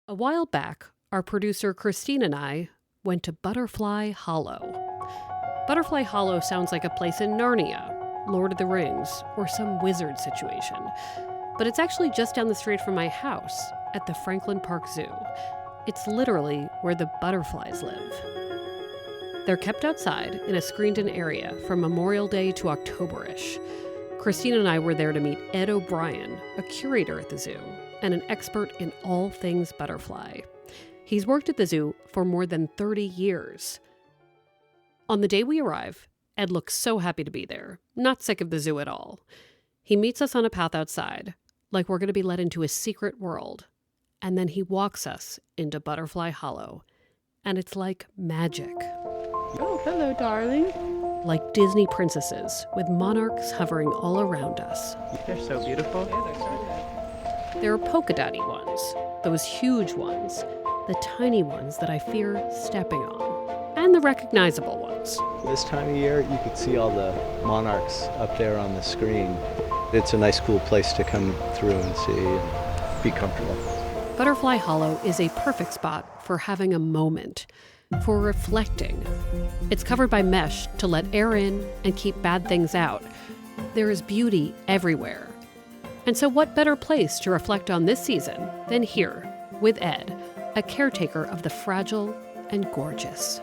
A while back, our producer Christine and I went to Butterfly Hollow. Butterfly Hollow sounds like a place in Narnia, Lord of the Rings, or some wizard situation. But it's actually just down the street from my house at the Franklin Park Zoo. It's literally where the butterflies live. They're kept outside in a screened-in area from Memorial Day to October-ish. Christine and I were there to meet Ed O'Brien, a curator at the zoo, and an expert in all things butterfly. He's worked at the zoo for more than 30 years. On the day we arrive, Ed looks so happy to be there, not sick of the zoo at all. He meets us on a path outside, like we're going to be led into a secret world. And then he walks us into Butterfly Hollow. And it's like magic. Oh, hello, darling. Like Disney princesses, with monarchs hovering all around us. They're so beautiful. There are polka dotty ones, those huge ones, the tiny ones that I fear stepping on, and the recognizable ones. This time of year, you could see all the monarchs up there on the screen. It's a nice, cool place to come through and see and be comfortable. Butterfly Hollow is a perfect spot for having a moment, for reflecting. It's covered by mesh to let air in and keep bad things out. There is beauty everywhere. And so what better place to reflect on this season than here, with Ed, a caretaker of the fragile and gorgeous.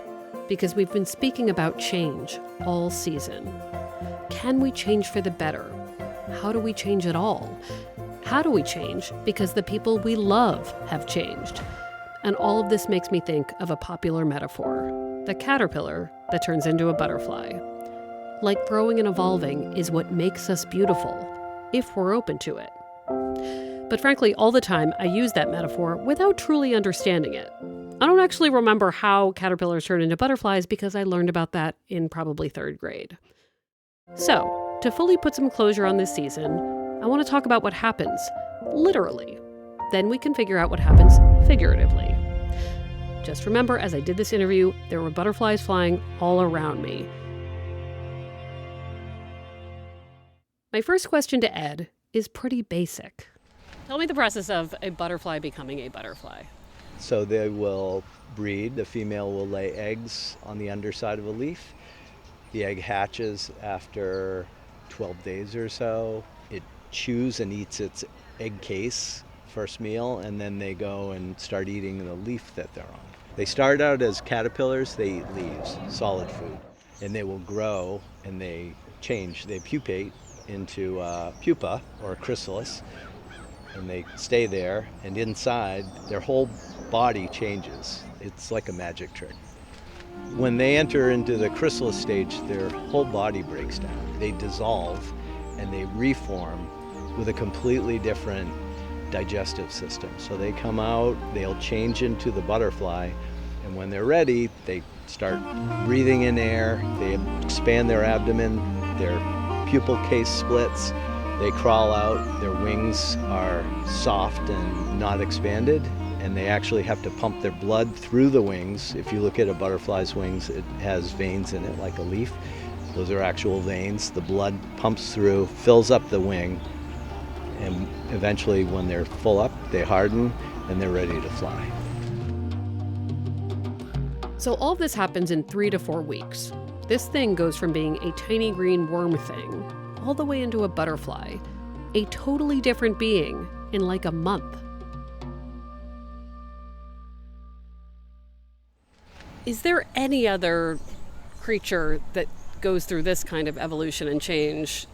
Because we've been speaking about change all season. Can we change for the better? How do we change at all? How do we change because the people we love have changed? And all of this makes me think of a popular metaphor, the caterpillar that turns into a butterfly. Like growing and evolving is what makes us beautiful, if we're open to it. But frankly, all the time I use that metaphor without truly understanding it. I don't actually remember how caterpillars turn into butterflies because I learned about that in probably 3rd grade. So, to fully put some closure on this season, I want to talk about what happens, literally. Then we can figure out what happens figuratively. Just remember, as I did this interview, there were butterflies flying all around me. My first question to Ed is pretty basic. Tell me the process of a butterfly becoming a butterfly. So they will breed. The female will lay eggs on the underside of a leaf. The egg hatches after 12 days or so. It chews and eats its egg case first meal, and then they go and start eating the leaf that they're on. They start out as caterpillars. They eat leaves, solid food, and they will grow and they change. They pupate into pupa or chrysalis, and they stay there, and inside their whole body changes. It's like a magic trick. When they enter into the chrysalis stage, their whole body breaks down. They dissolve and they reform with a completely different digestive system. So they come out, they'll change into the butterfly, and when they're ready, they start breathing in air, they expand their abdomen, their pupal case splits, they crawl out, their wings are soft and not expanded, and they actually have to pump their blood through the wings. If you look at a butterfly's wings, it has veins in it like a leaf. Those are actual veins. The blood pumps through, fills up the wing, and eventually when they're full up, they harden and they're ready to fly. So all of this happens in 3 to 4 weeks. This thing goes from being a tiny green worm thing all the way into a butterfly, a totally different being in like a month. Is there any other creature that goes through this kind of evolution and change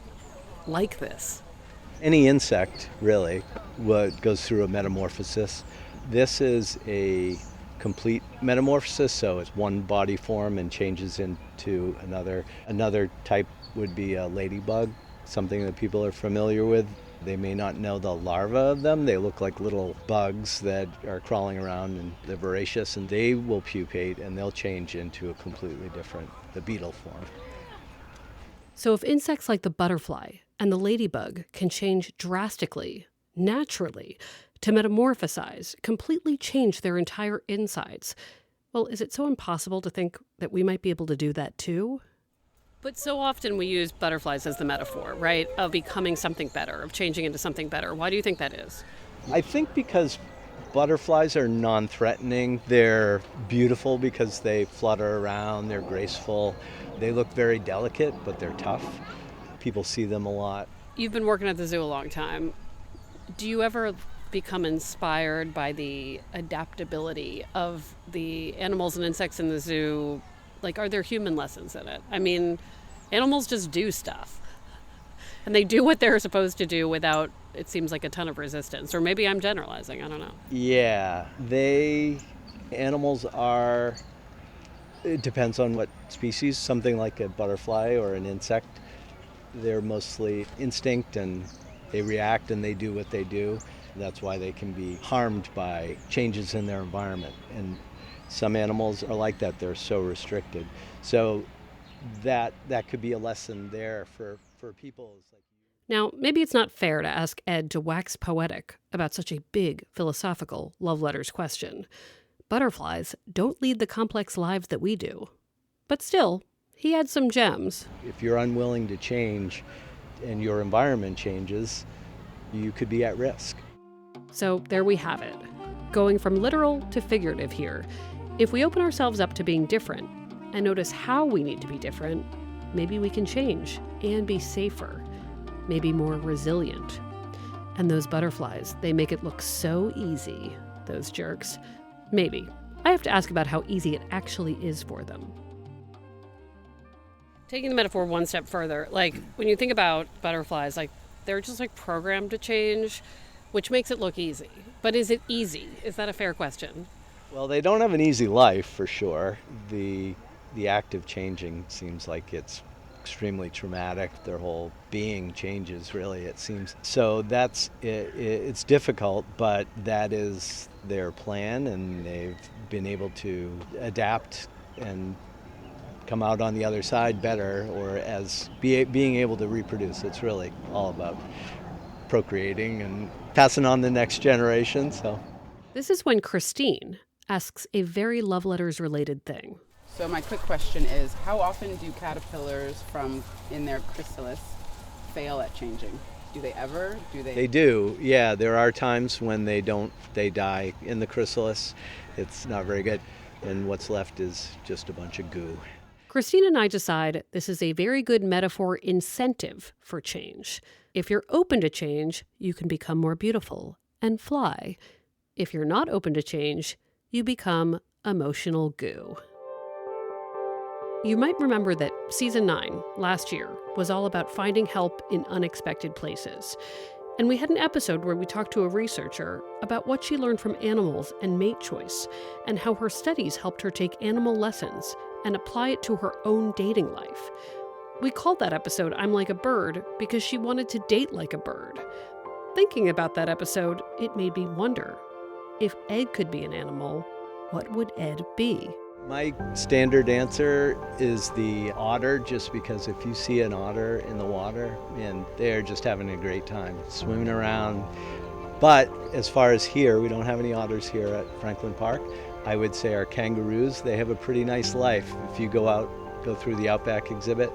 like this? Any insect, really, goes through a metamorphosis. This is a complete metamorphosis, so it's one body form and changes into another. Another type would be a ladybug, something that people are familiar with. They may not know the larvae of them. They look like little bugs that are crawling around, and they're voracious, and they will pupate and they'll change into a completely different, the beetle form. So if insects like the butterfly and the ladybug can change drastically, naturally, to metamorphosize, completely change their entire insides, well, is it so impossible to think that we might be able to do that too? But so often we use butterflies as the metaphor, right, of becoming something better, of changing into something better. Why do you think that is? I think because Butterflies are non-threatening. They're beautiful because they flutter around, they're graceful. They look very delicate, but they're tough. People see them a lot. You've been working at the zoo a long time. Do you ever become inspired by the adaptability of the animals and insects in the zoo? Like, are there human lessons in it? I mean, animals just do stuff. And they do what they're supposed to do without, it seems like, a ton of resistance. Or maybe I'm generalizing, I don't know. Yeah, animals are, it depends on what species. Something like a butterfly or an insect, they're mostly instinct and they react and they do what they do. That's why they can be harmed by changes in their environment. And some animals are like that, they're so restricted. So that could be a lesson there for people. Now, maybe it's not fair to ask Ed to wax poetic about such a big philosophical love letters question. Butterflies don't lead the complex lives that we do. But still, he had some gems. If you're unwilling to change and your environment changes, you could be at risk. So there we have it. Going from literal to figurative here. If we open ourselves up to being different and notice how we need to be different, maybe we can change and be safer, maybe more resilient. And those butterflies, they make it look so easy, those jerks. Maybe. I have to ask about how easy it actually is for them. Taking the metaphor one step further, like when you think about butterflies, like they're just like programmed to change, which makes it look easy. But is it easy? Is that a fair question? Well, they don't have an easy life for sure. The act of changing seems like it's extremely traumatic. Their whole being changes, really, it seems. So it's difficult, but that is their plan, and they've been able to adapt and come out on the other side better, or being able to reproduce. It's really all about procreating and passing on the next generation. So this is when Christine asks a very love letters related thing. So my quick question is, how often do caterpillars from in their chrysalis fail at changing? Do they ever? They do, yeah. There are times when they die in the chrysalis. It's not very good. And what's left is just a bunch of goo. Christine and I decide this is a very good metaphor incentive for change. If you're open to change, you can become more beautiful and fly. If you're not open to change, you become emotional goo. You might remember that season 9 last year was all about finding help in unexpected places. And we had an episode where we talked to a researcher about what she learned from animals and mate choice, and how her studies helped her take animal lessons and apply it to her own dating life. We called that episode I'm Like a Bird because she wanted to date like a bird. Thinking about that episode, it made me wonder, if Ed could be an animal, what would Ed be? My standard answer is the otter, just because if you see an otter in the water, man, they're just having a great time swimming around. But as far as here, we don't have any otters here at Franklin Park. I would say our kangaroos, they have a pretty nice life. If you go through the Outback exhibit,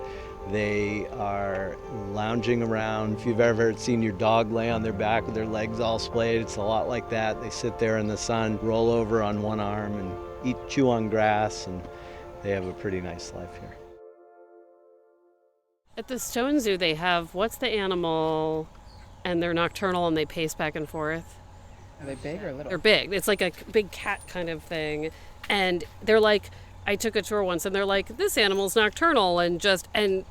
they are lounging around. If you've ever seen your dog lay on their back with their legs all splayed, it's a lot like that. They sit there in the sun, roll over on one arm and chew on grass, and they have a pretty nice life here. At the Stone Zoo, they have, what's the animal, and they're nocturnal and they pace back and forth. Are they big or little? They're big. It's like a big cat kind of thing. And they're like, I took a tour once and they're like, this animal's nocturnal and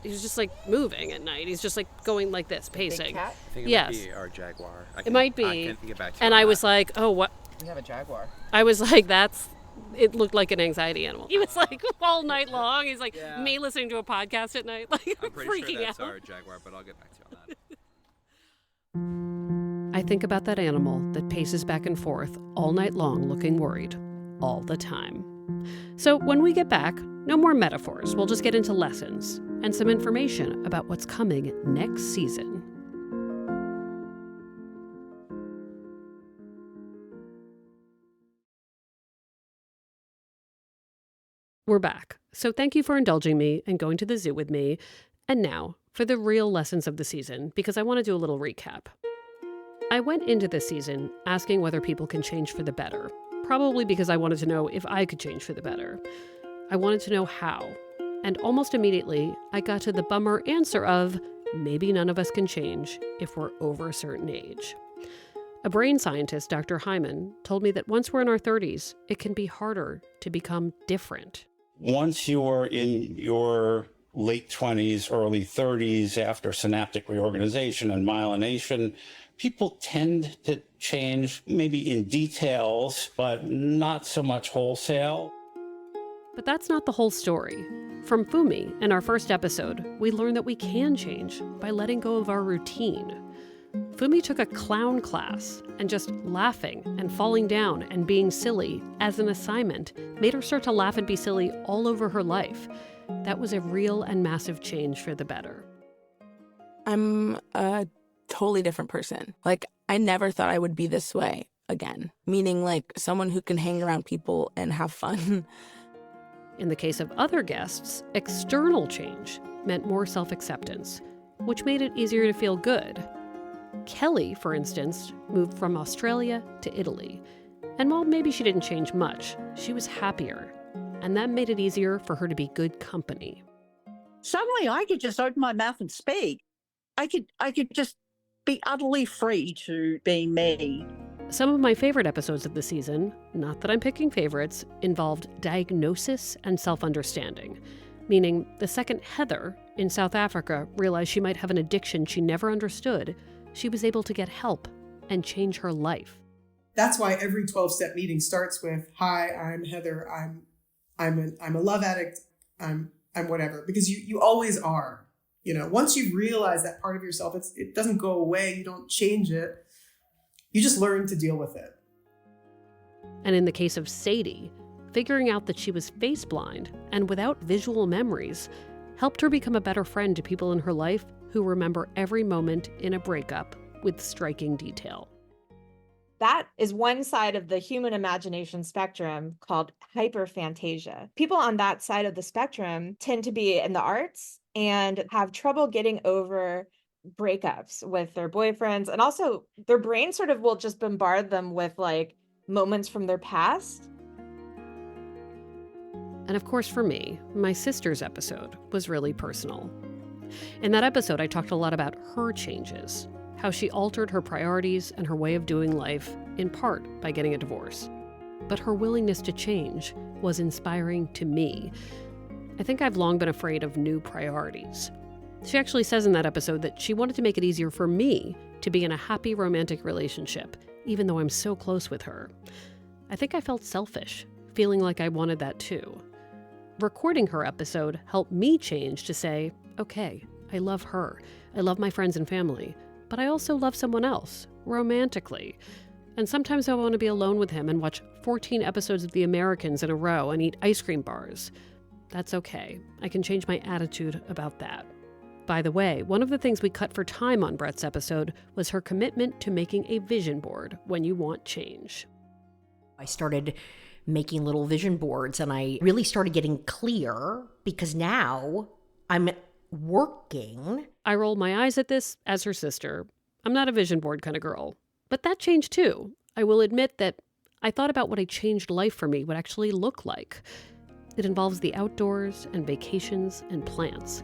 he's just like moving at night. He's just like going like this, pacing. Big cat? I think it Yes. might be our jaguar. It might be. I can get back to you And on I was that. like, oh, what? We have a jaguar. I was like, it looked like an anxiety animal. He was like all night long. He's like me listening to a podcast at night, like I'm pretty freaking sure that's out. our jaguar, but I'll get back to you on that. I think about that animal that paces back and forth all night long looking worried, all the time. So when we get back, no more metaphors. We'll just get into lessons and some information about what's coming next season. We're back. So thank you for indulging me and going to the zoo with me. And now for the real lessons of the season, because I want to do a little recap. I went into this season asking whether people can change for the better, probably because I wanted to know if I could change for the better. I wanted to know how. And almost immediately, I got to the bummer answer of maybe none of us can change if we're over a certain age. A brain scientist, Dr. Hyman, told me that once we're in our 30s, it can be harder to become different. Once you're in your late 20s, early 30s, after synaptic reorganization and myelination, people tend to change maybe in details, but not so much wholesale. But that's not the whole story. From Fumi, in our first episode, we learned that we can change by letting go of our routine. Fumi took a clown class, and just laughing and falling down and being silly as an assignment made her start to laugh and be silly all over her life. That was a real and massive change for the better. I'm a totally different person. Like, I never thought I would be this way again. Meaning, like, someone who can hang around people and have fun. In the case of other guests, external change meant more self-acceptance, which made it easier to feel good. Kelly, for instance, moved from Australia to Italy. And while maybe she didn't change much, she was happier. And that made it easier for her to be good company. Suddenly I could just open my mouth and speak. I could just be utterly free to be me. Some of my favorite episodes of the season, not that I'm picking favorites, involved diagnosis and self-understanding. Meaning, the second Heather in South Africa realized she might have an addiction she never understood, she was able to get help and change her life. That's why every 12-step meeting starts with, "Hi, I'm Heather. I'm a love addict. I'm whatever," because you always are. You know, once you realize that part of yourself, it doesn't go away. You don't change it. You just learn to deal with it. And in the case of Sadie, figuring out that she was face blind and without visual memories helped her become a better friend to people in her life who remember every moment in a breakup with striking detail. That is one side of the human imagination spectrum called hyperphantasia. People on that side of the spectrum tend to be in the arts and have trouble getting over breakups with their boyfriends. And also their brain sort of will just bombard them with like moments from their past. And of course, for me, my sister's episode was really personal. In that episode, I talked a lot about her changes, how she altered her priorities and her way of doing life, in part by getting a divorce. But her willingness to change was inspiring to me. I think I've long been afraid of new priorities. She actually says in that episode that she wanted to make it easier for me to be in a happy romantic relationship, even though I'm so close with her. I think I felt selfish, feeling like I wanted that too. Recording her episode helped me change to say, okay, I love her, I love my friends and family, but I also love someone else, romantically. And sometimes I want to be alone with him and watch 14 episodes of The Americans in a row and eat ice cream bars. That's okay. I can change my attitude about that. By the way, one of the things we cut for time on Brett's episode was her commitment to making a vision board when you want change. I started making little vision boards and I really started getting clear because now I'm working. I roll my eyes at this as her sister. I'm not a vision board kind of girl. But that changed too. I will admit that I thought about what a changed life for me would actually look like. It involves the outdoors and vacations and plants.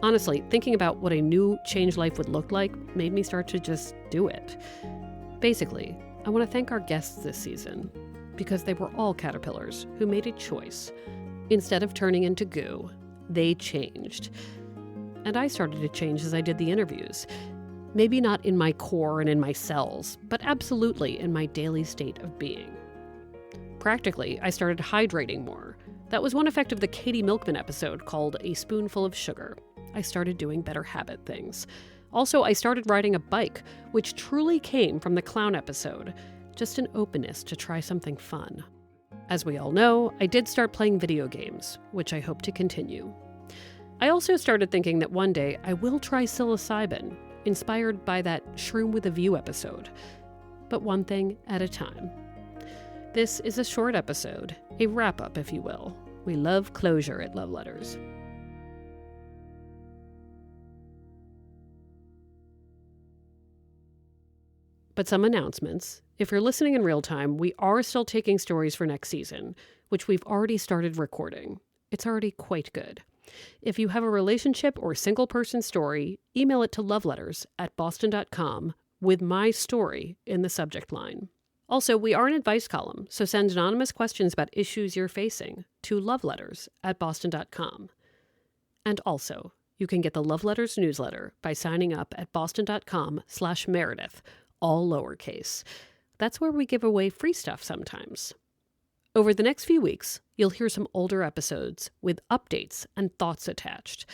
Honestly, thinking about what a new changed life would look like made me start to just do it. Basically, I want to thank our guests this season because they were all caterpillars who made a choice. Instead of turning into goo, they changed. And I started to change as I did the interviews. Maybe not in my core and in my cells, but absolutely in my daily state of being. Practically, I started hydrating more. That was one effect of the Katie Milkman episode called A Spoonful of Sugar. I started doing better habit things. Also, I started riding a bike, which truly came from the clown episode. Just an openness to try something fun. As we all know, I did start playing video games, which I hope to continue. I also started thinking that one day I will try psilocybin, inspired by that Shroom with a View episode. But one thing at a time. This is a short episode, a wrap-up, if you will. We love closure at Love Letters. But some announcements. If you're listening in real time, we are still taking stories for next season, which we've already started recording. It's already quite good. If you have a relationship or single person story, email it to loveletters@boston.com with my story in the subject line. Also, we are an advice column, so send anonymous questions about issues you're facing to loveletters@boston.com. And also, you can get the Love Letters newsletter by signing up at boston.com/Meredith, all lowercase. That's where we give away free stuff sometimes. Over the next few weeks, you'll hear some older episodes with updates and thoughts attached.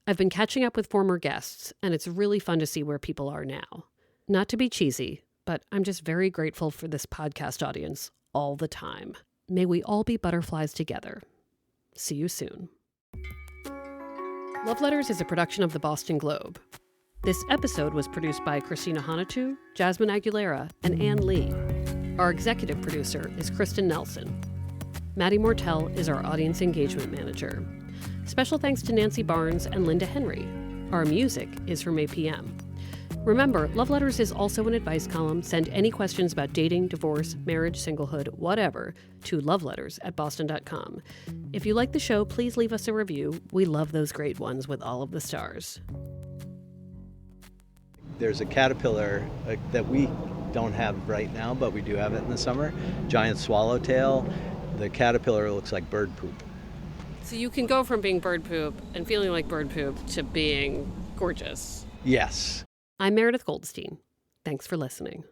I've been catching up with former guests, and it's really fun to see where people are now. Not to be cheesy, but I'm just very grateful for this podcast audience all the time. May we all be butterflies together. See you soon. Love Letters is a production of the Boston Globe. This episode was produced by Christina Hanatu, Jasmine Aguilera, and Ann Lee. Our executive producer is Kristen Nelson. Maddie Mortel is our audience engagement manager. Special thanks to Nancy Barnes and Linda Henry. Our music is from APM. Remember, Love Letters is also an advice column. Send any questions about dating, divorce, marriage, singlehood, whatever, to loveletters@boston.com. If you like the show, please leave us a review. We love those great ones with all of the stars. There's a caterpillar that we don't have right now, but we do have it in the summer. Giant swallowtail. The caterpillar looks like bird poop. So you can go from being bird poop and feeling like bird poop to being gorgeous. Yes. I'm Meredith Goldstein. Thanks for listening.